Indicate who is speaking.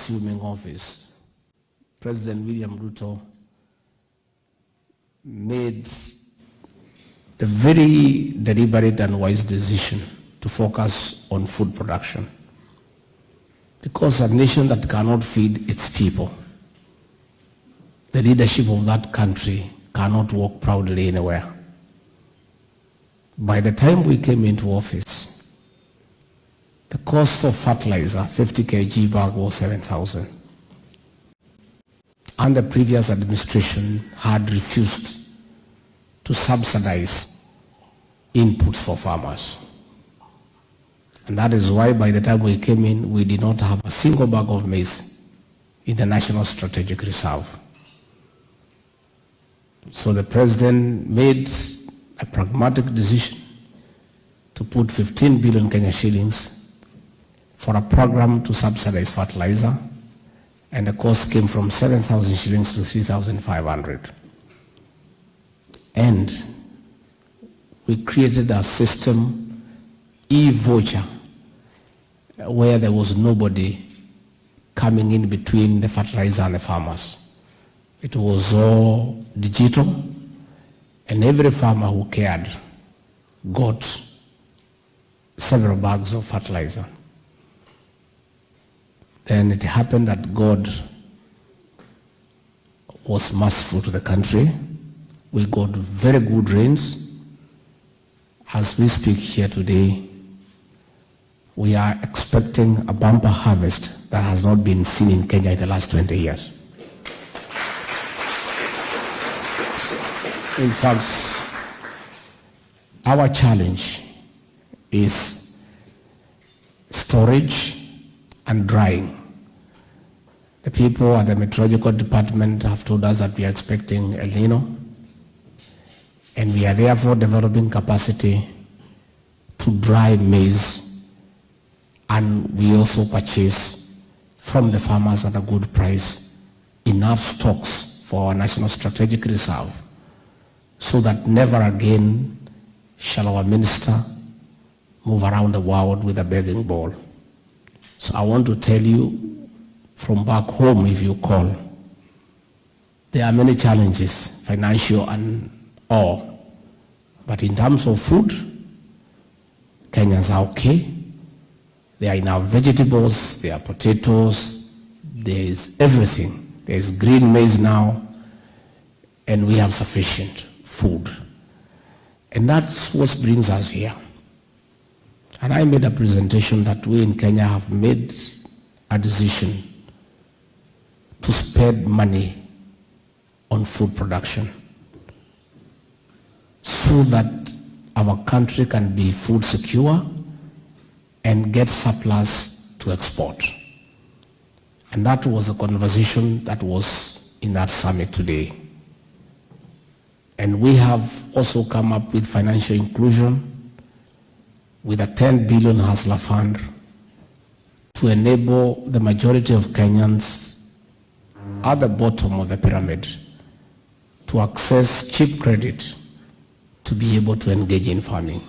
Speaker 1: assuming office, President William Ruto made the very deliberate and wise decision to focus on food production. Because a nation that cannot feed its people, the leadership of that country cannot walk proudly anywhere. By the time we came into office, the cost of fertilizer, 50 kg bag, was 7,000. And the previous administration had refused to subsidize inputs for farmers. And that is why by the time we came in, we did not have a single bag of maize in the National Strategic Reserve. So the president made a pragmatic decision to put 15 billion Kenya shillings for a program to subsidize fertilizer, and the cost came from 7,000 shillings to 3,500. And we created a system, e-voucher, where there was nobody coming in between the fertilizer and the farmers. It was all digital, and every farmer who cared got several bags of fertilizer. Then it happened that God was merciful to the country. We got very good rains. As we speak here today, we are expecting a bumper harvest that has not been seen in Kenya in the last 20 years. In fact, our challenge is storage and drying. The people at the meteorological department have told us that we are expecting El Nino, and we are therefore developing capacity to dry maize, and we also purchase from the farmers at a good price enough stocks for our National Strategic Reserve, so that never again shall our minister move around the world with a begging bowl. So I want to tell you, from back home, if you call, there are many challenges, financial and all. But in terms of food, Kenyans are okay. There are enough vegetables, there are potatoes, there is everything. There is green maize now, and we have sufficient food. And that's what brings us here. And I made a presentation that we in Kenya have made a decision to spend money on food production so that our country can be food secure and get surplus to export. And that was a conversation that was in that summit today. And we have also come up with financial inclusion with a 10 billion Hustler Fund to enable the majority of Kenyans at the bottom of the pyramid to access cheap credit to be able to engage in farming.